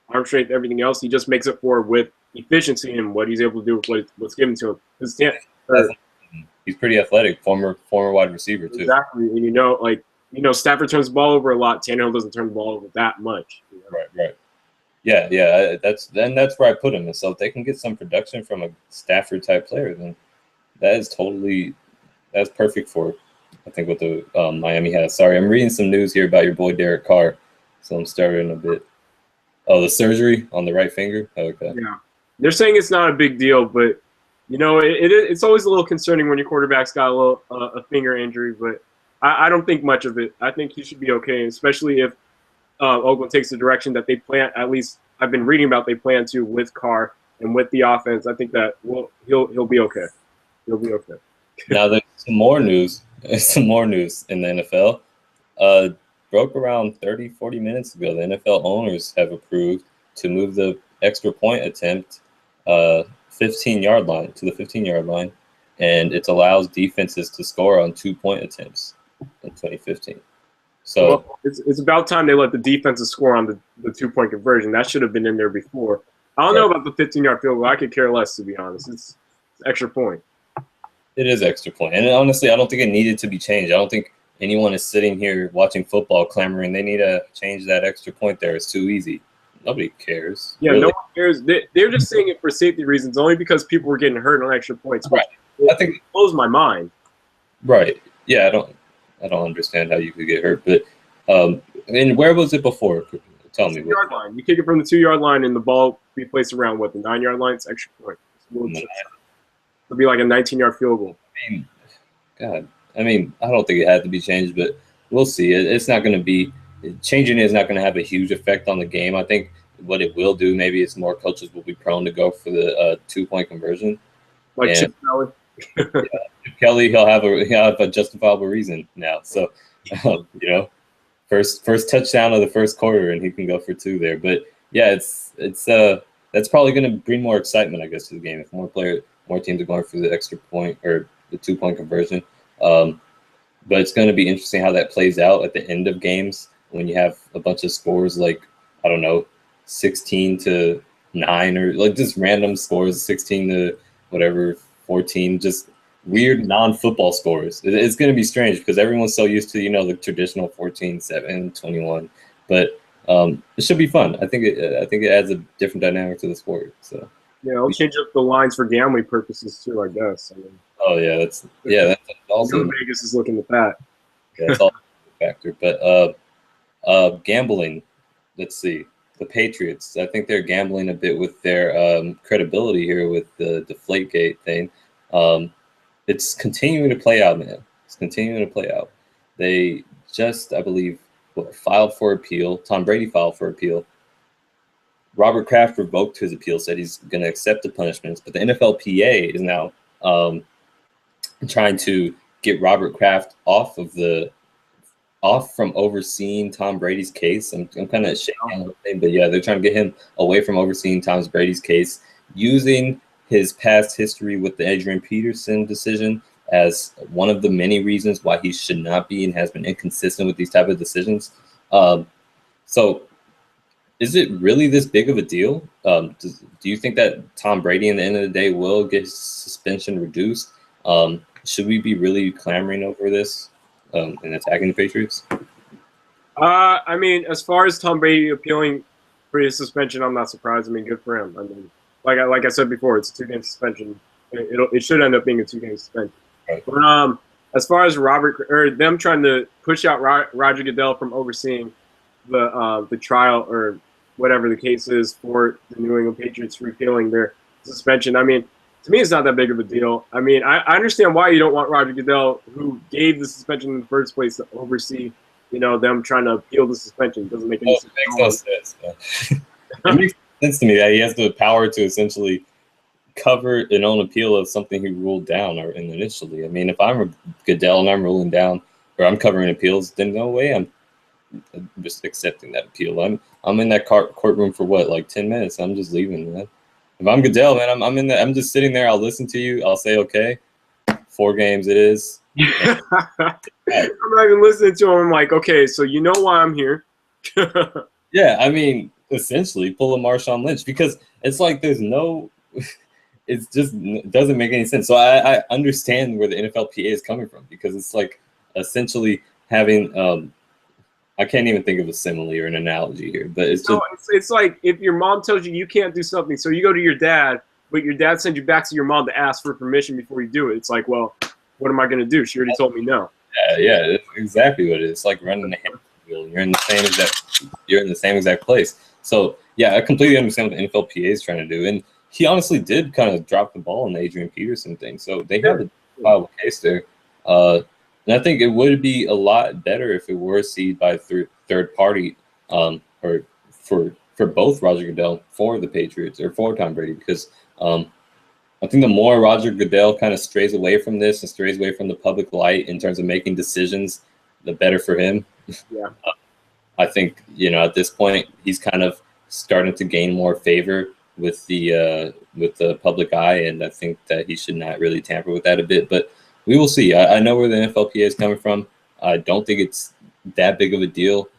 arm strength, everything else, he just makes it for with efficiency and what he's able to do with what's given to him. He's pretty athletic, former wide receiver too. Exactly, and Stafford turns the ball over a lot. Tannehill doesn't turn the ball over that much. Right. Yeah. That's where I put him. And so if they can get some production from a Stafford type player, then that's perfect for, I think, what the Miami has. Sorry, I'm reading some news here about your boy Derek Carr, so I'm starting a bit. Oh, the surgery on the right finger? Okay. Yeah. They're saying it's not a big deal, but, it's always a little concerning when your quarterback's got a finger injury, but I don't think much of it. I think he should be okay, especially if Oakland takes the direction that they plan, at least I've been reading about they plan to with Carr and with the offense. I think that he'll be okay. He'll be okay. Now there's some more news. Some more news in the NFL. Broke around 30-40 minutes ago. The NFL owners have approved to move the extra point attempt 15-yard line to the 15-yard line, and it allows defenses to score on 2-point attempts in 2015. So it's about time they let the defenses score on the 2-point conversion. That should have been in there before. I don't know about the 15-yard field goal. I could care less, to be honest. It's extra point. It is extra point. And honestly, I don't think it needed to be changed. I don't think anyone is sitting here watching football clamoring they need to change that extra point there. It's too easy. Nobody cares. Yeah, really. No one cares. They're just saying it for safety reasons, only because people were getting hurt on extra points. Right. I think it blows my mind. Right. Yeah, I don't understand how you could get hurt. But and where was it before? Tell me. 2-yard line. You kick it from the 2-yard line and the ball be placed around the 9-yard line. It's extra point. It'll be like a 19-yard field goal. I don't think it had to be changed, but we'll see. It's not going to be changing. It is not going to have a huge effect on the game. I think what it will do, maybe it's more coaches will be prone to go for the 2-point conversion. Like Chip Kelly. Chip Kelly, he'll have a justifiable reason now. So, first touchdown of the first quarter, and he can go for 2 there. But yeah, it's that's probably going to bring more excitement, I guess, to the game if more teams are going for the extra point or the 2-point conversion. But it's going to be interesting how that plays out at the end of games when you have a bunch of scores like, I don't know, 16-9 or like just random scores, 16 to whatever, 14, just weird non-football scores. It's going to be strange because everyone's so used to, the traditional 14, 7, 21. But it should be fun. I think it adds a different dynamic to the sport. So yeah, I'll change up the lines for gambling purposes too, I guess. Oh yeah, that's also Vegas is looking at that. Yeah, that's also a factor. But gambling, let's see. The Patriots, I think they're gambling a bit with their credibility here with the Deflategate thing. It's continuing to play out, man. It's continuing to play out. They just, I believe, filed for appeal. Tom Brady filed for appeal. Robert Kraft revoked his appeal, said he's going to accept the punishments. But the NFLPA is now trying to get Robert Kraft off from overseeing Tom Brady's case. I'm kind of shaking on the thing, but yeah, they're trying to get him away from overseeing Tom Brady's case, using his past history with the Adrian Peterson decision as one of the many reasons why he should not be and has been inconsistent with these type of decisions. So is it really this big of a deal? Do you think that Tom Brady, in the end of the day, will get his suspension reduced? Should we be really clamoring over this and attacking the Patriots? As far as Tom Brady appealing for his suspension, I'm not surprised. Good for him. Like I said before, it's a 2-game suspension. It should end up being a 2-game suspension. Right. But as far as them trying to push out Roger Goodell from overseeing the trial or whatever the case is for the New England Patriots repealing their suspension, to me, it's not that big of a deal. I understand why you don't want Roger Goodell, who gave the suspension in the first place, to oversee, them trying to appeal the suspension. It doesn't make any sense. It makes no sense. It makes sense to me that he has the power to essentially cover an own appeal of something he ruled down initially. If I'm Goodell and I'm ruling down or I'm covering appeals, then no way I'm just accepting that appeal. I'm in that courtroom for what, like 10 minutes. I'm just leaving, man. If I'm Goodell, man, I'm in there. I'm just sitting there. I'll listen to you. I'll say, okay, 4 games it is. I'm not even listening to him. I'm like, okay, so you know why I'm here. Yeah, I mean, essentially pull a Marshawn Lynch, because it's like there's no – it just doesn't make any sense. So I understand where the NFLPA is coming from, because it's like essentially having I can't even think of a simile or an analogy here, but it's just – it's like if your mom tells you can't do something, so you go to your dad, but your dad sends you back to your mom to ask for permission before you do it. It's like, well, what am I going to do? She already told me no. Yeah, that's exactly what it is. It's like running a hamster wheel. You're in the same exact place. So yeah, I completely understand what the NFLPA is trying to do, and he honestly did kind of drop the ball on the Adrian Peterson thing. So they have a viable case there, and I think it would be a lot better if it were seen by third party, or for both Roger Goodell, for the Patriots, or for Tom Brady, because I think the more Roger Goodell kind of strays away from this and strays away from the public light in terms of making decisions, the better for him. Yeah. I think, at this point, he's kind of starting to gain more favor with the public eye, and I think that he should not really tamper with that a bit. But we will see. I know where the NFLPA is coming from. I don't think it's that big of a deal.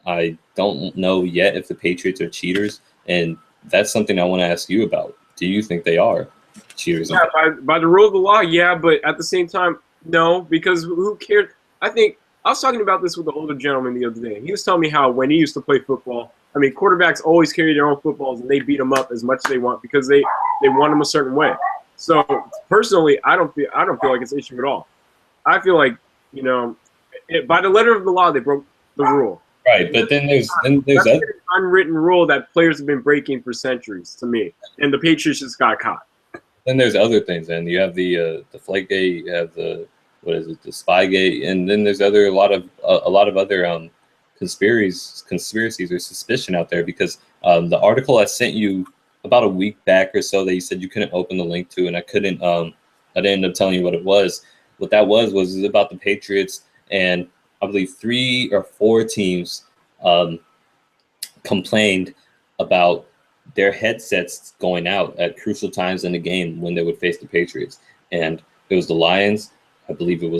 I don't know yet if the Patriots are cheaters, and that's something I want to ask you about. Do you think they are cheaters? Yeah, by the rule of the law, yeah, but at the same time, no, because who cares? I think I was talking about this with an older gentleman the other day. He was telling me how when he used to play football, I mean, quarterbacks always carry their own footballs and they beat them up as much as they want because they want them a certain way. So personally, I don't feel like it's an issue at all. I feel like by the letter of the law, they broke the rule. Right, but then there's that's an unwritten rule that players have been breaking for centuries, to me, and the Patriots just got caught. Then there's other things, and you have the Deflategate, you have the the Spygate, and then there's a lot of other conspiracies or suspicion out there, because the article I sent you about a week back or so that you said you couldn't open the link to, and I couldn't I didn't end up telling you what it was. What that was about the Patriots, and I believe 3 or 4 teams complained about their headsets going out at crucial times in the game when they would face the Patriots. And it was the Lions. I believe it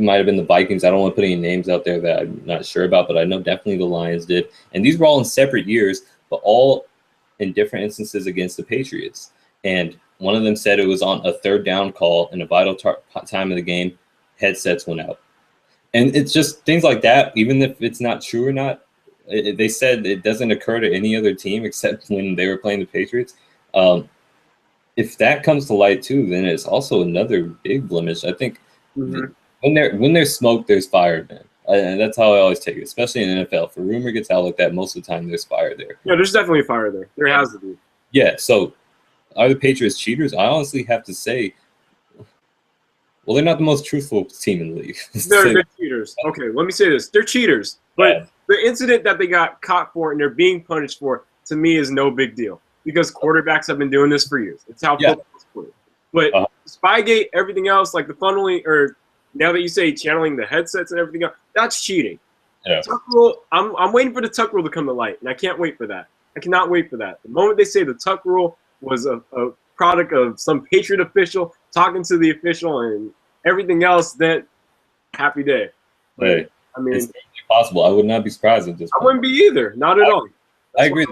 might have been the Vikings. I don't want to put any names out there that I'm not sure about, but I know definitely the Lions did. And these were all in separate years, but all in different instances against the Patriots. And one of them said it was on a 3rd down call in a vital time of the game, headsets went out. And it's just things like that, even if it's not true or not. They said it doesn't occur to any other team except when they were playing the Patriots. If that comes to light too, then it's also another big blemish. I think when there's smoke, there's fire, man. And that's how I always take it, especially in the NFL. If a rumor gets out like that, most of the time there's fire there. Yeah, there's definitely fire there. There has to be. Yeah, so are the Patriots cheaters? I honestly have to say, well, they're not the most truthful team in the league. They're cheaters. Okay, let me say this. They're cheaters. But the incident that they got caught for and they're being punished for, to me, is no big deal. Because quarterbacks have been doing this for years. It's how football is played. But Spygate, everything else, like the funneling, or now that you say channeling the headsets and everything else, that's cheating. Yeah. Tuck rule, I'm waiting for the Tuck rule to come to light, and I can't wait for that. I cannot wait for that. The moment they say the Tuck rule was a product of some Patriot official talking to the official and everything else, then happy day. Hey, I mean, it's possible. I would not be surprised at this point. I wouldn't be either. Not at all. I agree.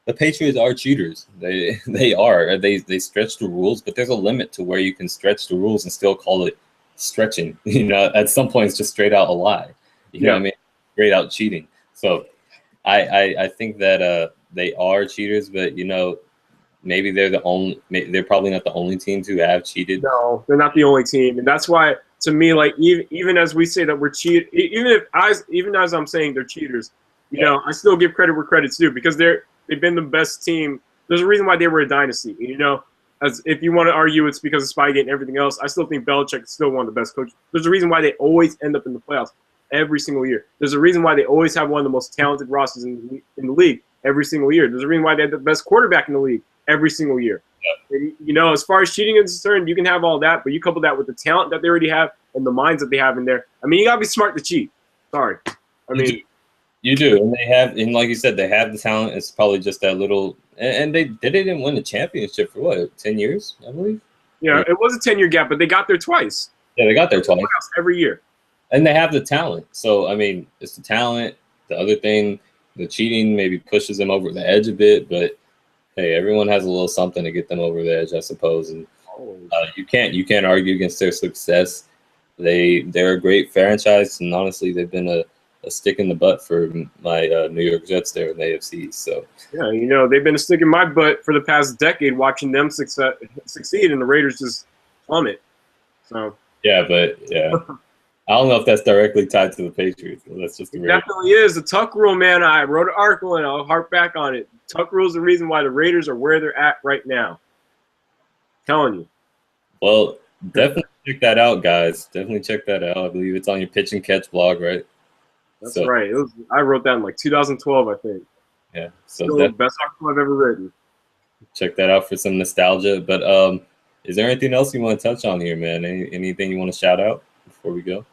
The Patriots are cheaters. They are. They stretch the rules, but there's a limit to where you can stretch the rules and still call it stretching. At some point, it's just straight out a lie. You know what I mean? Straight out cheating. So I think that they are cheaters, but maybe they're they're probably not the only teams who have cheated. No, they're not the only team, and that's why, to me, like even as we say that we're even as I'm saying they're cheaters, I still give credit where credit's due, because they've been the best team. There's a reason why they were a dynasty. As if you want to argue it's because of Spygate and everything else, I still think Belichick is still one of the best coaches. There's a reason why they always end up in the playoffs every single year. There's a reason why they always have one of the most talented rosters in the league every single year. There's a reason why they have the best quarterback in the league every single year. And, you know, as far as cheating is concerned, you can have all that, but you couple that with the talent that they already have and the minds that they have in there. I mean, you gotta be smart to cheat. Sorry, I mean, you do, and they have, and like you said, they have the talent. It's probably just that little, and they didn't win the championship for what, 10 years, I believe. yeah, it was a 10-year gap, but they got there twice. Yeah, they got there twice Every year. And they have the talent. So I mean, it's the talent. The other thing, the cheating maybe pushes them over the edge a bit, but hey, everyone has a little something to get them over the edge, I suppose. And you can't argue against their success. They're a great franchise, and honestly, they've been a stick in the butt for my New York Jets there in the AFC. So yeah, you know, they've been a stick in my butt for the past decade, watching them succeed, and the Raiders just plummet. So yeah, but yeah. I don't know if that's directly tied to the Patriots. That's just the Raiders. Definitely is. The Tuck rule, man. I wrote an article and I'll harp back on it. Tuck rule is the reason why the Raiders are where they're at right now. I'm telling you. Well, definitely check that out, guys. Definitely check that out. I believe it's on your Pitch and Catch blog, right? That's right. I wrote that in like 2012, I think. Yeah. So still the best article I've ever written. Check that out for some nostalgia. But is there anything else you want to touch on here, man? Anything you want to shout out before we go?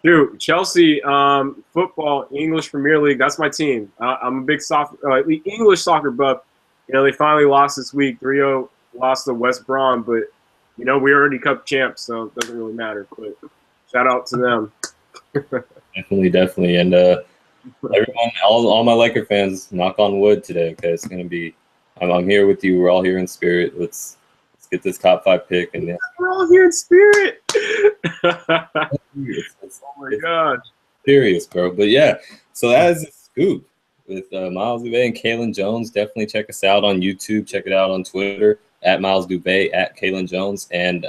Dude, Chelsea football, English Premier League. That's my team. I'm a big English soccer buff. You know, they finally lost this week. 3-0 lost to West Brom, but you know we already cup champs, so it doesn't really matter. But shout out to them. Definitely, and everyone, all my Laker fans, knock on wood today. Okay, it's gonna be. I'm here with you. We're all here in spirit. Let's get this top 5 pick, and we're all here in spirit. Oh my gosh. Serious, bro. But yeah, so that is a scoop with Myles Duve and Kaelen Jones. Definitely check us out on YouTube. Check it out on Twitter at Myles Duve, at Kaelen Jones. And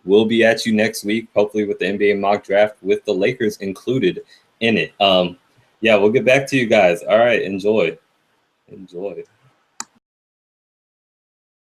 we'll be at you next week, hopefully with the NBA mock draft with the Lakers included in it. Yeah, we'll get back to you guys. All right, enjoy.